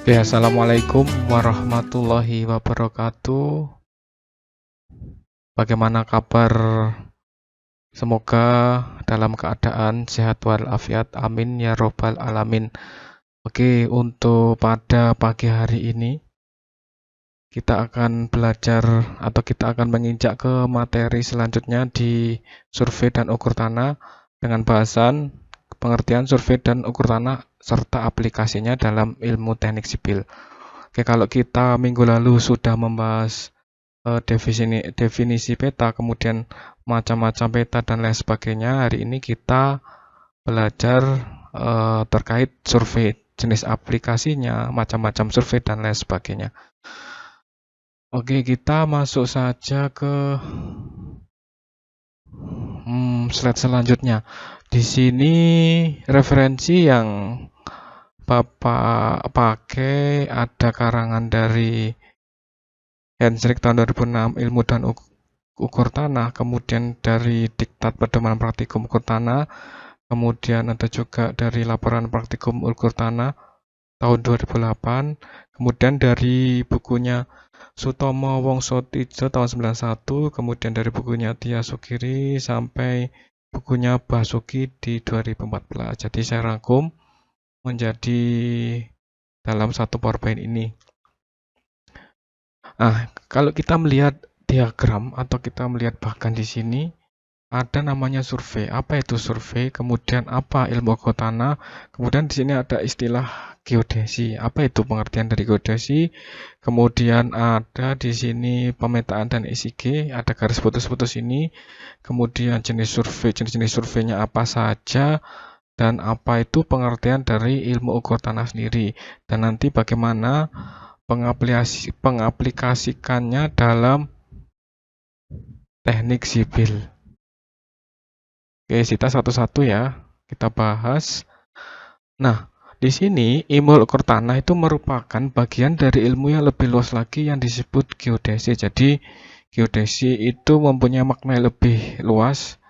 Ya, assalamualaikum warahmatullahi wabarakatuh. Bagaimana kabar? Semoga dalam keadaan sehat walafiat. Amin ya robbal alamin. Oke, untuk pada pagi hari ini kita akan belajar atau kita akan menginjak ke materi selanjutnya di survei dan ukur tanah dengan bahasan pengertian survei dan ukur tanah serta aplikasinya dalam ilmu teknik sipil. Oke, kalau kita minggu lalu sudah membahas definisi peta, kemudian macam-macam peta dan lain sebagainya. Hari ini kita belajar terkait survei, jenis aplikasinya, macam-macam survei dan lain sebagainya. Oke, kita masuk saja ke slide selanjutnya. Di sini referensi yang Bapak pakai ada karangan dari Hendrik tahun 2006, Ilmu dan Ukur Tanah, kemudian dari Diktat Pedoman Praktikum Ukur Tanah, kemudian ada juga dari Laporan Praktikum Ukur Tanah tahun 2008, kemudian dari bukunya Sutomo Wongsotijo tahun 91, kemudian dari bukunya Tia Sukiri sampai bukunya Basuki di 2014. Jadi saya rangkum menjadi dalam satu PowerPoint ini. Nah, kalau kita melihat diagram atau kita melihat bahkan di sini ada namanya survei. Apa itu survei? Kemudian apa ilmu ukur tanah? Kemudian di sini ada istilah geodesi. Apa itu pengertian dari geodesi? Kemudian ada di sini pemetaan dan ESG, ada garis putus-putus ini. Kemudian jenis-jenis surveinya apa saja? Dan apa itu pengertian dari ilmu ukur tanah sendiri, dan nanti bagaimana pengaplikasikannya dalam teknik sipil. Oke, kita satu-satu ya, kita bahas. Nah, di sini ilmu ukur tanah itu merupakan bagian dari ilmu yang lebih luas lagi yang disebut geodesi. Jadi, geodesi itu mempunyai makna lebih luas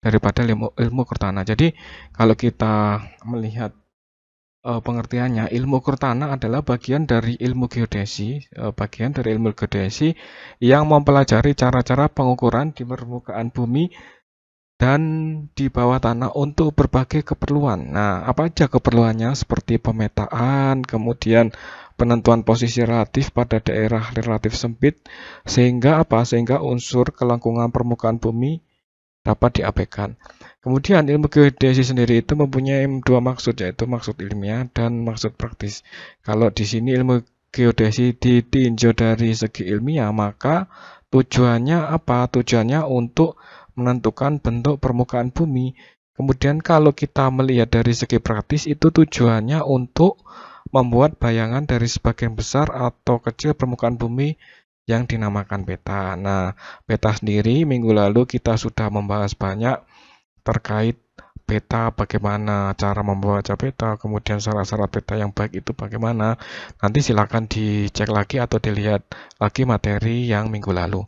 daripada ilmu ukur tanah. Jadi kalau kita melihat pengertiannya, ilmu ukur tanah adalah bagian dari ilmu geodesi, yang mempelajari cara-cara pengukuran di permukaan bumi dan di bawah tanah untuk berbagai keperluan. Nah, apa aja keperluannya? Seperti pemetaan, kemudian penentuan posisi relatif pada daerah relatif sempit, sehingga unsur kelengkungan permukaan bumi dapat diabaikan. Kemudian ilmu geodesi sendiri itu mempunyai dua maksud, yaitu maksud ilmiah dan maksud praktis. Kalau di sini ilmu geodesi ditinjau dari segi ilmiah, maka tujuannya apa? Tujuannya untuk menentukan bentuk permukaan bumi. Kemudian kalau kita melihat dari segi praktis, itu tujuannya untuk membuat bayangan dari sebagian besar atau kecil permukaan bumi yang dinamakan peta. Nah, peta sendiri minggu lalu kita sudah membahas banyak terkait peta, bagaimana cara membaca peta, kemudian syarat-syarat peta yang baik itu bagaimana. Nanti silakan dicek lagi atau dilihat lagi materi yang minggu lalu.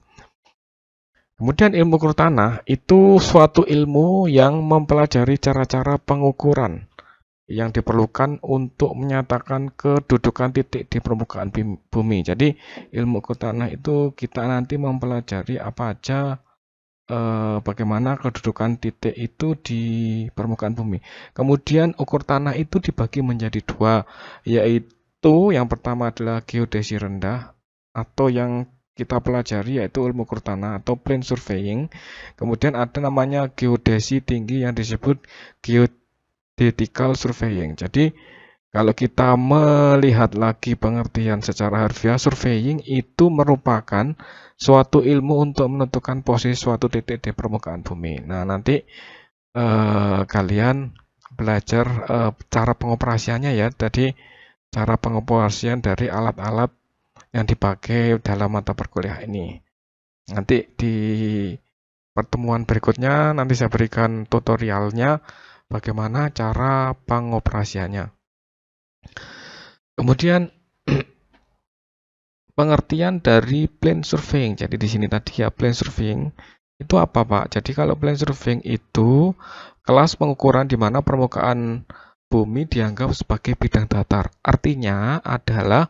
Kemudian ilmu ukur tanah itu suatu ilmu yang mempelajari cara-cara pengukuran yang diperlukan untuk menyatakan kedudukan titik di permukaan bumi. Jadi ilmu ukur tanah itu kita nanti mempelajari apa aja, bagaimana kedudukan titik itu di permukaan bumi. Kemudian ukur tanah itu dibagi menjadi dua, yaitu yang pertama adalah geodesi rendah atau yang kita pelajari yaitu ilmu ukur tanah atau plane surveying. Kemudian ada namanya geodesi tinggi yang disebut geodetical surveying. Jadi kalau kita melihat lagi pengertian secara harfiah, surveying itu merupakan suatu ilmu untuk menentukan posisi suatu titik di permukaan bumi. Nah, nanti kalian belajar cara pengoperasiannya ya. Tadi cara pengoperasian dari alat-alat yang dipakai dalam mata perkuliahan ini. Nanti di pertemuan berikutnya nanti saya berikan tutorialnya bagaimana cara pengoperasiannya. Kemudian pengertian dari plane surveying. Jadi di sini tadi ya plane surveying itu apa, Pak? Jadi kalau plane surveying itu kelas pengukuran di mana permukaan bumi dianggap sebagai bidang datar. Artinya adalah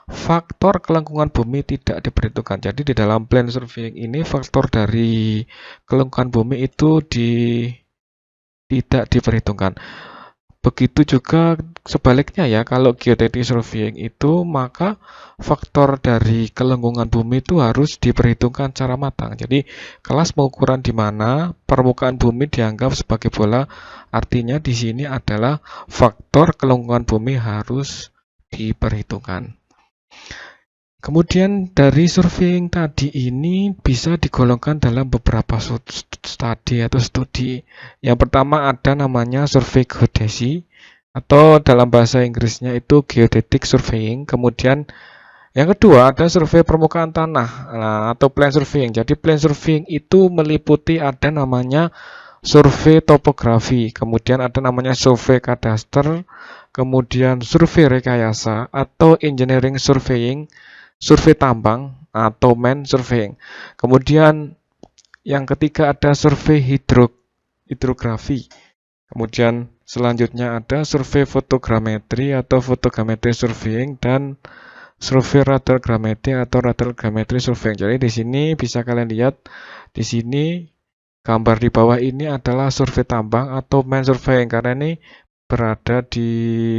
faktor kelengkungan bumi tidak diperhitungkan. Jadi di dalam plan surveying ini faktor dari kelengkungan bumi itu tidak diperhitungkan. Begitu juga sebaliknya ya, kalau geodetic surveying itu maka faktor dari kelengkungan bumi itu harus diperhitungkan secara matang. Jadi kelas pengukuran di mana permukaan bumi dianggap sebagai bola, artinya di sini adalah faktor kelengkungan bumi harus diperhitungkan. Kemudian dari surveying tadi ini bisa digolongkan dalam beberapa studi atau studi. Yang pertama ada namanya survei geodesi atau dalam bahasa Inggrisnya itu geodetic surveying. Kemudian yang kedua ada survei permukaan tanah atau plan surveying. Jadi plan surveying itu meliputi ada namanya survei topografi, kemudian ada namanya survei kadaster, kemudian survei rekayasa atau engineering surveying, survei tambang atau mine surveying. Kemudian yang ketiga ada survei hidrografi. Kemudian selanjutnya ada survei fotogrametri atau fotogrametri surveying dan survei radargrametri atau radargrametri surveying. Jadi di sini bisa kalian lihat di sini gambar di bawah ini adalah survei tambang atau mine surveying karena ini berada di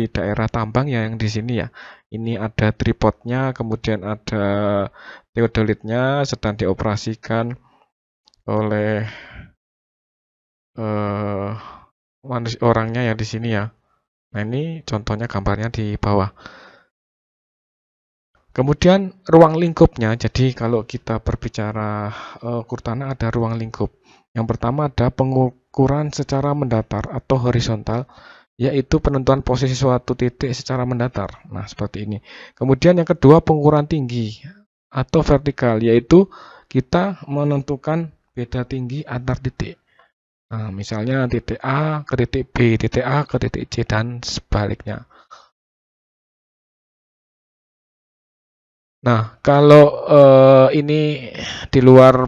daerah tambang ya yang di sini ya. Ini ada tripodnya, kemudian ada teodolitnya sedang dioperasikan oleh orangnya ya di sini ya. Nah ini contohnya gambarnya di bawah. Kemudian ruang lingkupnya, jadi kalau kita berbicara ukur tanah ada ruang lingkup. Yang pertama ada pengukuran secara mendatar atau horizontal, yaitu penentuan posisi suatu titik secara mendatar. Nah, seperti ini. Kemudian yang kedua pengukuran tinggi atau vertikal, yaitu kita menentukan beda tinggi antar titik. Nah, misalnya titik A ke titik B, titik A ke titik C, dan sebaliknya. Nah, kalau ini di luar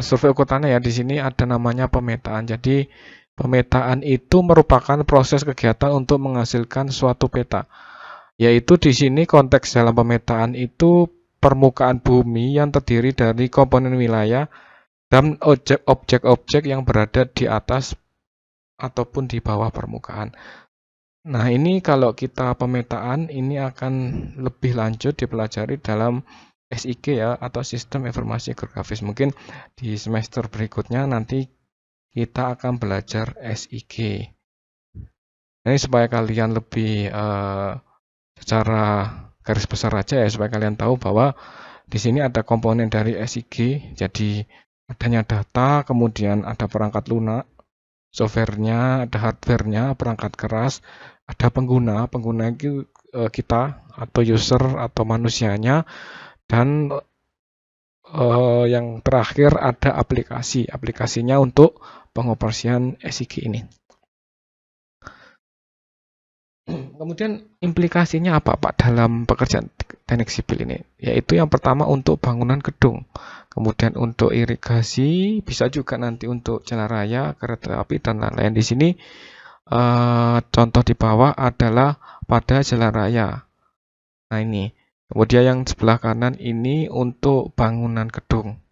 survei ukur tanah ya, di sini ada namanya pemetaan. Jadi pemetaan itu merupakan proses kegiatan untuk menghasilkan suatu peta. Yaitu di sini konteks dalam pemetaan itu permukaan bumi yang terdiri dari komponen wilayah dan objek-objek yang berada di atas ataupun di bawah permukaan. Nah, ini kalau kita pemetaan ini akan lebih lanjut dipelajari dalam SIG ya atau Sistem Informasi Geografis. Mungkin di semester berikutnya nanti kita akan belajar SIG. Ini supaya kalian lebih secara garis besar aja ya, supaya kalian tahu bahwa di sini ada komponen dari SIG. Jadi adanya data, kemudian ada perangkat lunak, softwarenya, ada hardwarenya, perangkat keras, ada pengguna itu kita atau user atau manusianya, dan yang terakhir ada aplikasinya untuk pengoperasian SIG ini. Kemudian implikasinya apa Pak dalam pekerjaan teknik sipil ini? Yaitu yang pertama untuk bangunan gedung, kemudian untuk irigasi, bisa juga nanti untuk jalan raya, kereta api, dan lain-lain. Di sini contoh di bawah adalah pada jalan raya. Nah ini, kemudian yang sebelah kanan ini untuk bangunan gedung.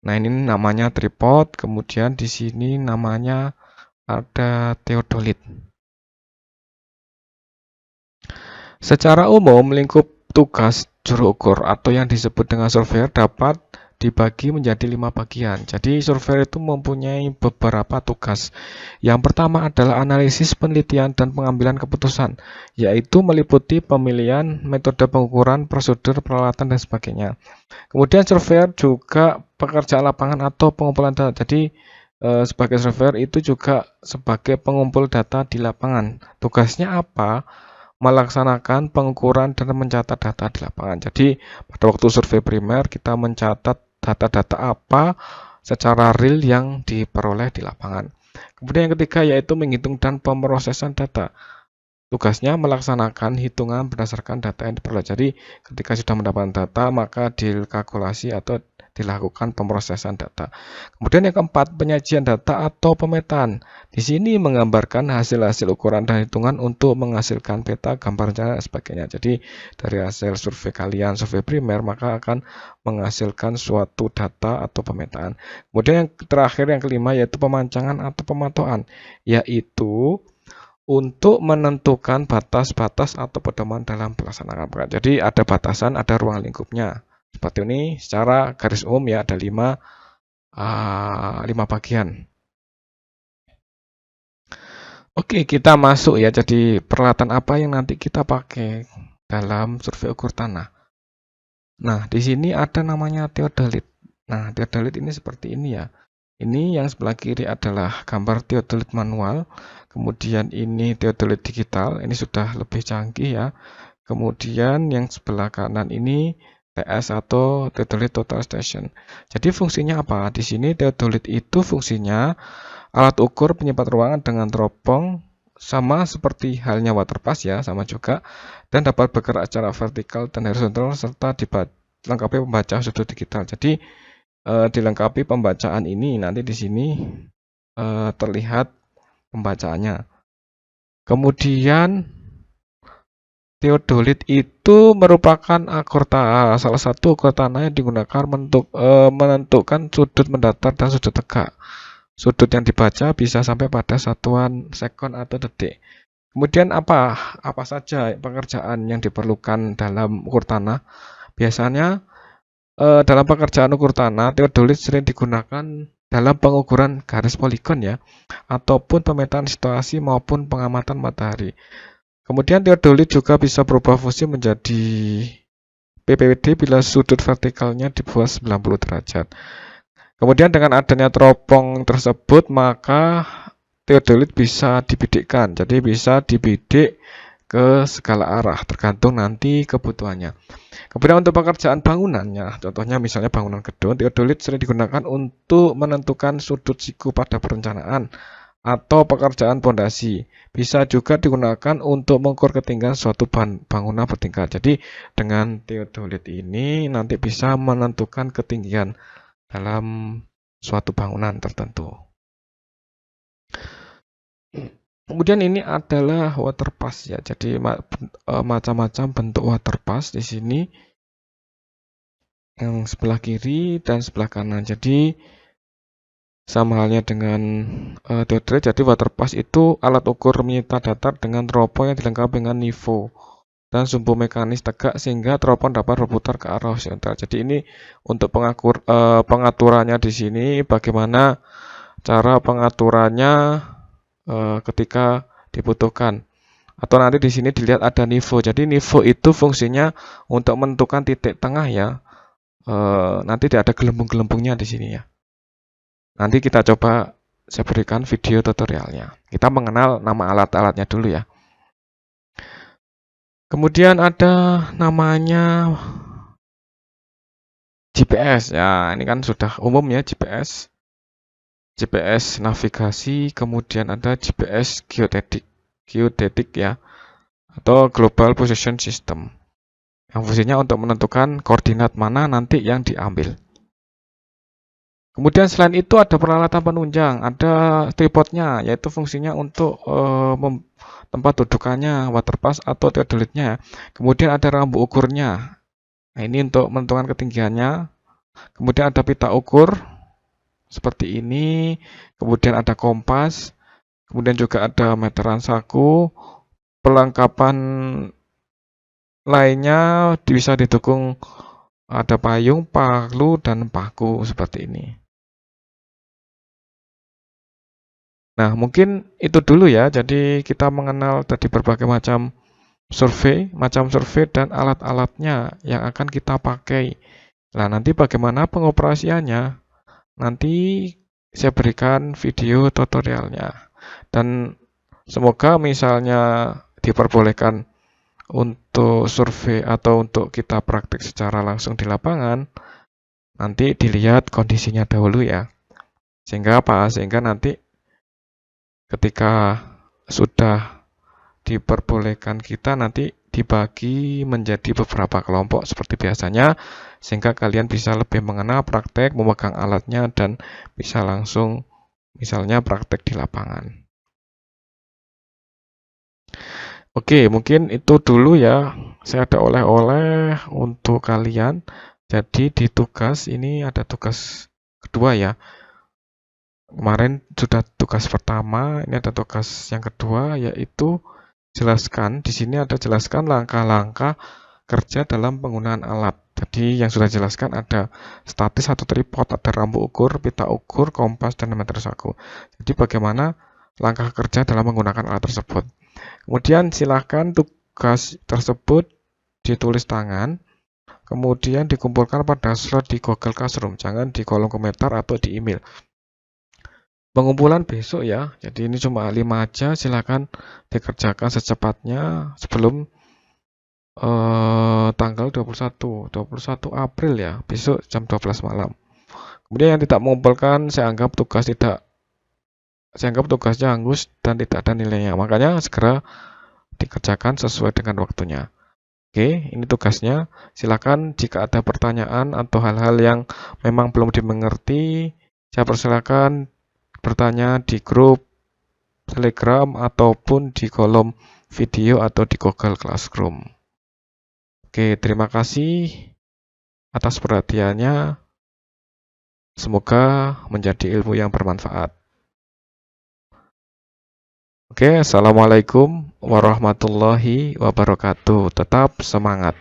Nah ini namanya tripod, kemudian di sini namanya ada teodolit. Secara umum, lingkup tugas juru ukur atau yang disebut dengan surveyor dapat dibagi menjadi 5 bagian. Jadi surveyor itu mempunyai beberapa tugas. Yang pertama adalah analisis, penelitian, dan pengambilan keputusan, yaitu meliputi pemilihan, metode pengukuran, prosedur, peralatan, dan sebagainya. Kemudian surveyor juga pekerjaan lapangan atau pengumpulan data. Jadi sebagai surveyor itu juga sebagai pengumpul data di lapangan. Tugasnya apa? Melaksanakan pengukuran dan mencatat data di lapangan. Jadi pada waktu survei primer kita mencatat data-data apa secara real yang diperoleh di lapangan. Kemudian yang ketiga yaitu menghitung dan pemrosesan data. Tugasnya melaksanakan hitungan berdasarkan data yang diperoleh. Jadi ketika sudah mendapatkan data maka dikalkulasi atau dilakukan pemrosesan data. Kemudian yang keempat, penyajian data atau pemetaan. Di sini menggambarkan hasil-hasil ukuran dan hitungan untuk menghasilkan peta, gambar, dan sebagainya. Jadi dari hasil survei kalian, survei primer, maka akan menghasilkan suatu data atau pemetaan. Kemudian yang terakhir, yang kelima, yaitu pemancangan atau pemantauan, yaitu untuk menentukan batas-batas atau pedoman dalam pelaksanaan program. Jadi ada batasan, ada ruang lingkupnya. Seperti ini secara garis umum ya, ada 5 bagian. Oke, kita masuk ya. Jadi peralatan apa yang nanti kita pakai dalam survei ukur tanah. Nah, di sini ada namanya theodolit. Nah, theodolit ini seperti ini ya. Ini yang sebelah kiri adalah gambar theodolit manual. Kemudian ini theodolit digital. Ini sudah lebih canggih ya. Kemudian yang sebelah kanan ini TS atau theodolit total station. Jadi fungsinya apa? Di sini theodolit itu fungsinya alat ukur penyimpan ruangan dengan teropong, sama seperti halnya waterpass ya, sama juga, dan dapat bergerak secara vertikal dan horizontal serta dilengkapi pembaca sudut digital. Jadi dilengkapi pembacaan ini, nanti di sini terlihat pembacaannya. Kemudian theodolit itu merupakan salah satu ukur tanah yang digunakan menentukan sudut mendatar dan sudut tegak. Sudut yang dibaca bisa sampai pada satuan sekon atau detik. Kemudian apa saja pekerjaan yang diperlukan dalam ukur tanah? Biasanya dalam pekerjaan ukur tanah, theodolit sering digunakan dalam pengukuran garis poligon ya, ataupun pemetaan situasi maupun pengamatan matahari. Kemudian theodolit juga bisa berubah fungsi menjadi PPWD bila sudut vertikalnya di bawah 90 derajat. Kemudian dengan adanya teropong tersebut, maka theodolit bisa dibidikkan. Jadi bisa dibidik ke segala arah, tergantung nanti kebutuhannya. Kemudian untuk pekerjaan bangunannya, contohnya misalnya bangunan gedung, theodolit sering digunakan untuk menentukan sudut siku pada perencanaan atau pekerjaan pondasi. Bisa juga digunakan untuk mengukur ketinggian suatu bangunan bertingkat. Jadi dengan theodolit ini nanti bisa menentukan ketinggian dalam suatu bangunan tertentu. Kemudian ini adalah waterpass ya. Jadi macam-macam bentuk waterpass di sini. Yang sebelah kiri dan sebelah kanan. Jadi sama halnya dengan theodolit. Jadi waterpass itu alat ukur menyita datar dengan teropong yang dilengkapi dengan nivo dan sumbu mekanis tegak sehingga teropong dapat berputar ke arah horizontal. Jadi ini untuk pengaturannya di sini, bagaimana cara pengaturannya ketika dibutuhkan. Atau nanti di sini dilihat ada nivo. Jadi nivo itu fungsinya untuk menentukan titik tengah ya. Nanti ada gelembung-gelembungnya di sini ya. Nanti kita coba saya berikan video tutorialnya. Kita mengenal nama alat-alatnya dulu ya. Kemudian ada namanya GPS. Ya, ini kan sudah umum ya GPS. GPS navigasi, kemudian ada GPS geodetik ya, atau Global Position System. Yang fungsinya untuk menentukan koordinat mana nanti yang diambil. Kemudian selain itu ada peralatan penunjang, ada tripodnya, yaitu fungsinya untuk tempat dudukannya, waterpass atau theodolitnya. Kemudian ada rambu ukurnya. Nah, ini untuk menentukan ketinggiannya. Kemudian ada pita ukur seperti ini. Kemudian ada kompas. Kemudian juga ada meteran saku. Perlengkapan lainnya bisa didukung ada payung, palu, dan paku seperti ini. Nah, mungkin itu dulu ya. Jadi kita mengenal tadi berbagai macam survei dan alat-alatnya yang akan kita pakai. Nah, nanti bagaimana pengoperasiannya? Nanti saya berikan video tutorialnya. Dan semoga misalnya diperbolehkan untuk survei atau untuk kita praktik secara langsung di lapangan, nanti dilihat kondisinya dahulu ya. Sehingga apa? Sehingga nanti ketika sudah diperbolehkan kita nanti dibagi menjadi beberapa kelompok seperti biasanya, sehingga kalian bisa lebih mengenal praktek, memegang alatnya, dan bisa langsung misalnya praktek di lapangan. Oke, mungkin itu dulu ya. Saya ada oleh-oleh untuk kalian. Jadi di tugas ini ada tugas kedua ya. Kemarin sudah tugas pertama, ini ada tugas yang kedua, yaitu jelaskan. Di sini ada jelaskan langkah-langkah kerja dalam penggunaan alat. Jadi yang sudah jelaskan ada statis atau tripod, ada rambu ukur, pita ukur, kompas, dan meter saku. Jadi bagaimana langkah kerja dalam menggunakan alat tersebut. Kemudian silakan tugas tersebut ditulis tangan, kemudian dikumpulkan pada slot di Google Classroom, jangan di kolom komentar atau di email. Pengumpulan besok ya, jadi ini cuma 5 aja, silakan dikerjakan secepatnya sebelum tanggal 21 April ya, besok jam 12 malam. Kemudian yang tidak mengumpulkan, saya anggap tugasnya hangus dan tidak ada nilainya, makanya segera dikerjakan sesuai dengan waktunya. Oke, ini tugasnya. Silakan jika ada pertanyaan atau hal-hal yang memang belum dimengerti, saya persilakan bertanya di grup Telegram ataupun di kolom video atau di Google Classroom. Oke, terima kasih atas perhatiannya. Semoga menjadi ilmu yang bermanfaat. Oke, assalamualaikum warahmatullahi wabarakatuh. Tetap semangat.